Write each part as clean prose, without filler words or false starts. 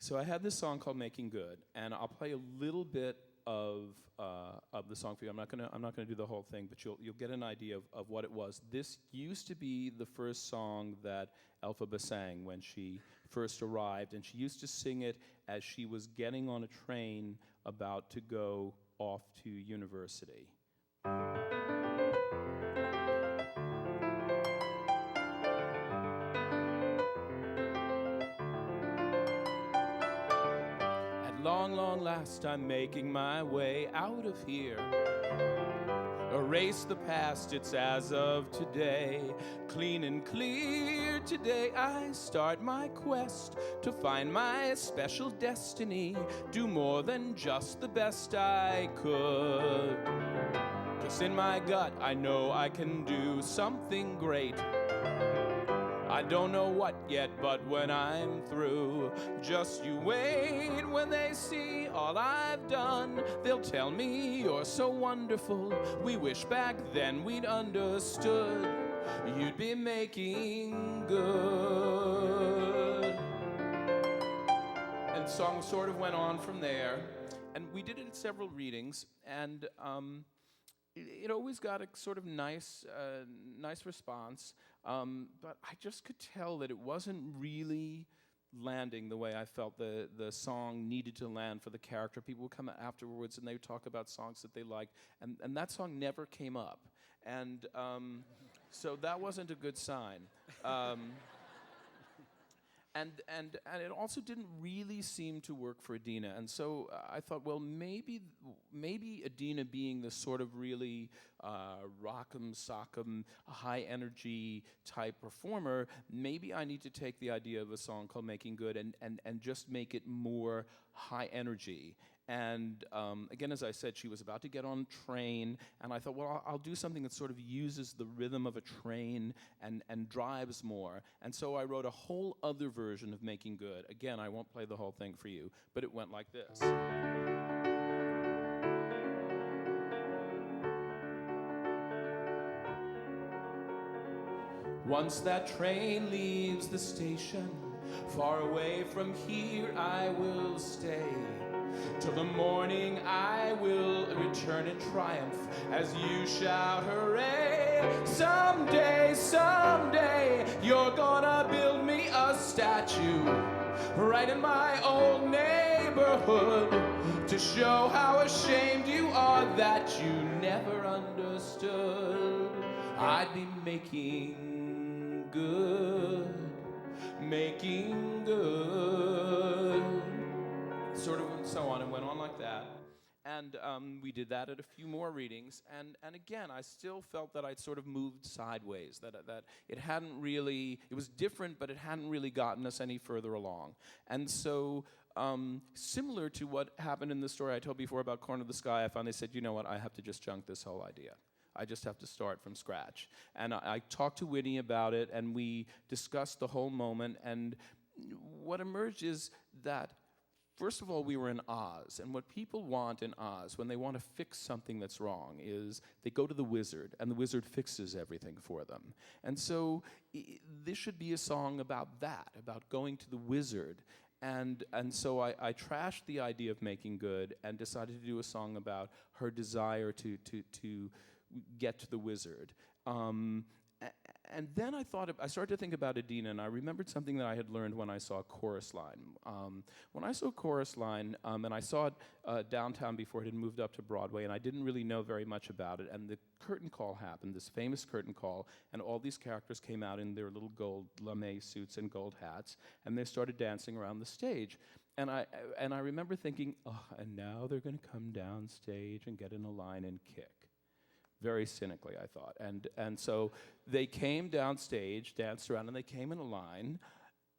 So I had this song called "Making Good," and I'll play a little bit of the song for you. I'm not gonna do the whole thing, but you'll get an idea of what it was. This used to be the first song that Elphaba sang when she first arrived, and she used to sing it as she was getting on a train about to go off to university. Long, long last, I'm making my way out of here. Erase the past, it's as of today. Clean and clear today, I start my quest to find my special destiny. Do more than just the best I could. 'Cause in my gut, I know I can do something great. I don't know what yet, but when I'm through, just you wait. When they see all I've done, they'll tell me you're so wonderful. We wish back then we'd understood you'd be making good. And the song sort of went on from there, and we did it at several readings, and it always got a sort of nice response, but I just could tell that it wasn't really landing the way I felt the song needed to land for the character. People would come afterwards and they would talk about songs that they liked, and that song never came up, and so that wasn't a good sign. And it also didn't really seem to work for Adina. And so I thought, well, maybe Adina, being the sort of really rock'em sock'em, high energy type performer, maybe I need to take the idea of a song called "Making Good" and just make it more high energy. And again, as I said, she was about to get on a train, and I thought, well, I'll do something that sort of uses the rhythm of a train and drives more. And so I wrote a whole other version of "Making Good." Again, I won't play the whole thing for you, but it went like this. Once that train leaves the station, far away from here I will stay. Till the morning I will return in triumph as you shout hooray. Someday, someday, you're gonna build me a statue right in my old neighborhood to show how ashamed you are that you never understood. I'd be making good, making good. Sort of and so on, and went on like that. And we did that at a few more readings, and again, I still felt that I'd sort of moved sideways, that it hadn't really, it was different, but it hadn't really gotten us any further along. And so, similar to what happened in the story I told before about Corner of the Sky, I finally said, you know what, I have to just junk this whole idea. I just have to start from scratch. And I talked to Winnie about it, and we discussed the whole moment, and what emerged is that first of all, we were in Oz, and what people want in Oz when they want to fix something that's wrong is they go to the wizard, and the wizard fixes everything for them. And so this should be a song about that, about going to the wizard. And so I trashed the idea of Making Good and decided to do a song about her desire to get to the wizard. And then I started to think about Adina, and I remembered something that I had learned when I saw Chorus Line. When I saw Chorus Line, and I saw it downtown before it had moved up to Broadway, and I didn't really know very much about it, and the curtain call happened, this famous curtain call, and all these characters came out in their little gold lame suits and gold hats, and they started dancing around the stage. And I remember thinking, oh, and now they're going to come down stage and get in a line and kick. Very cynically, I thought. And so they came downstage, danced around, and they came in a line,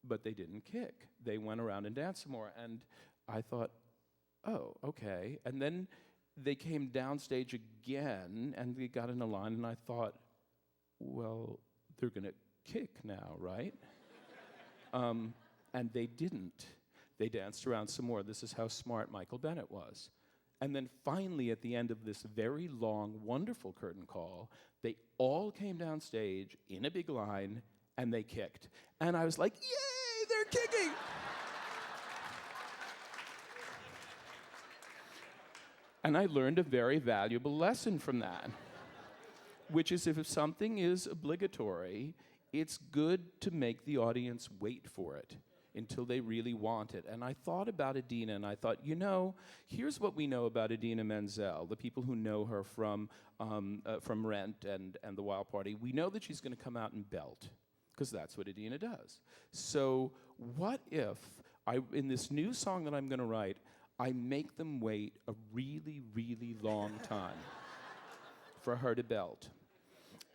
but they didn't kick. They went around and danced some more. And I thought, oh, okay. And then they came downstage again, and they got in a line, and I thought, well, they're going to kick now, right? And they didn't. They danced around some more. This is how smart Michael Bennett was. And then finally, at the end of this very long, wonderful curtain call, they all came down stage in a big line, and they kicked. And I was like, yay, they're kicking! And I learned a very valuable lesson from that, which is if something is obligatory, it's good to make the audience wait for it until they really want it. And I thought about Idina, and I thought, here's what we know about Idina Menzel, the people who know her from Rent and The Wild Party. We know that she's going to come out and belt, because that's what Idina does. So what if, in this new song that I'm going to write, I make them wait a really, really long time for her to belt?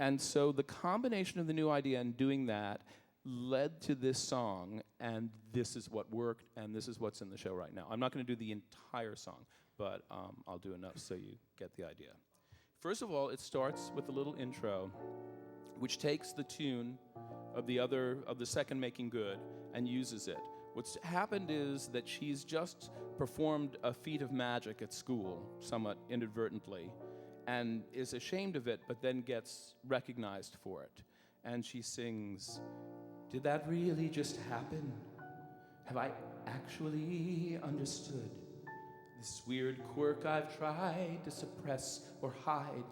And so the combination of the new idea and doing that led to this song, and this is what worked, and this is what's in the show right now. I'm not going to do the entire song, but I'll do enough so you get the idea. First of all, it starts with a little intro, which takes the tune of the second Making Good and uses it. What's happened is that she's just performed a feat of magic at school, somewhat inadvertently, and is ashamed of it, but then gets recognized for it. And she sings, "Did that really just happen? Have I actually understood? This weird quirk I've tried to suppress or hide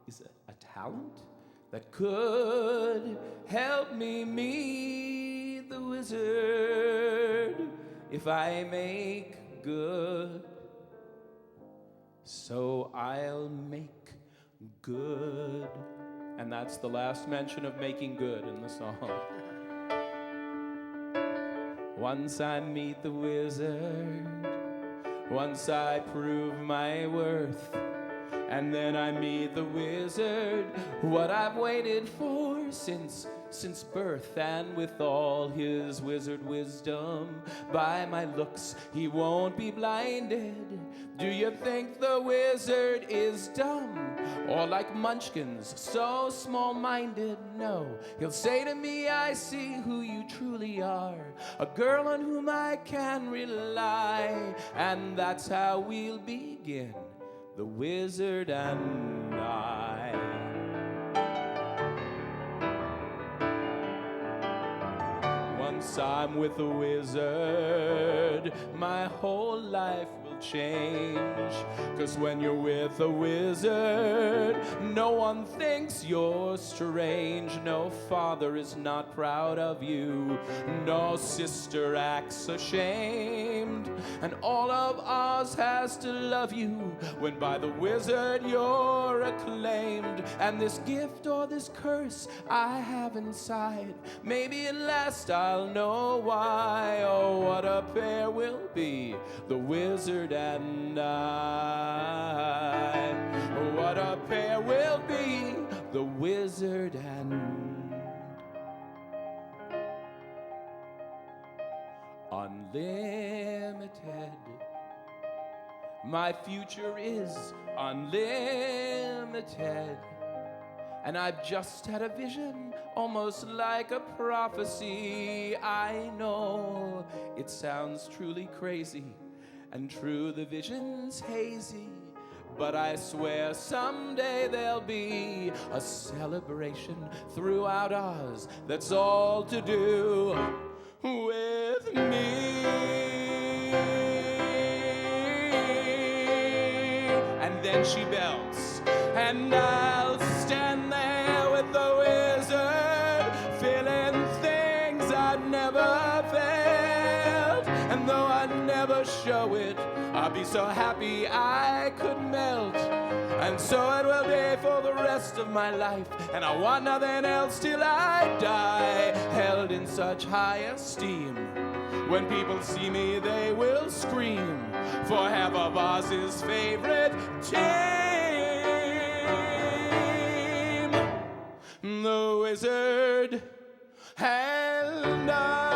is a talent that could help me meet the wizard if I make good. So I'll make good." And that's the last mention of making good in the song. Once I meet the wizard, once I prove my worth, and then I meet the wizard, what I've waited for since birth. And with all his wizard wisdom, by my looks he won't be blinded. Do you think the wizard is dumb, or like munchkins, so small-minded? No, he'll say to me, "I see who you truly are, a girl on whom I can rely." And that's how we'll begin, the wizard and I. Once I'm with the wizard, my whole life will change. 'Cause when you're with a wizard, no one thinks you're strange. No father is not proud of you, no sister acts ashamed, and all of Oz has to love you when by the wizard you're acclaimed. And this gift or this curse I have inside, maybe at last I'll know why. Oh, what a pair we'll be, the wizard and I. What a pair we'll be, the wizard and unlimited. My future is unlimited. And I've just had a vision, almost like a prophecy. I know it sounds truly crazy, and true, the vision's hazy, but I swear someday there'll be a celebration throughout Oz that's all to do with me. And then she belts, and I'll stand there with the wizard, feeling things I'd never felt. And though I'd never show it, I'll be so happy I could melt. And so it will be for the rest of my life, and I want nothing else till I die, held in such high esteem. When people see me, they will scream, for half of Oz's favorite team, the wizard and I.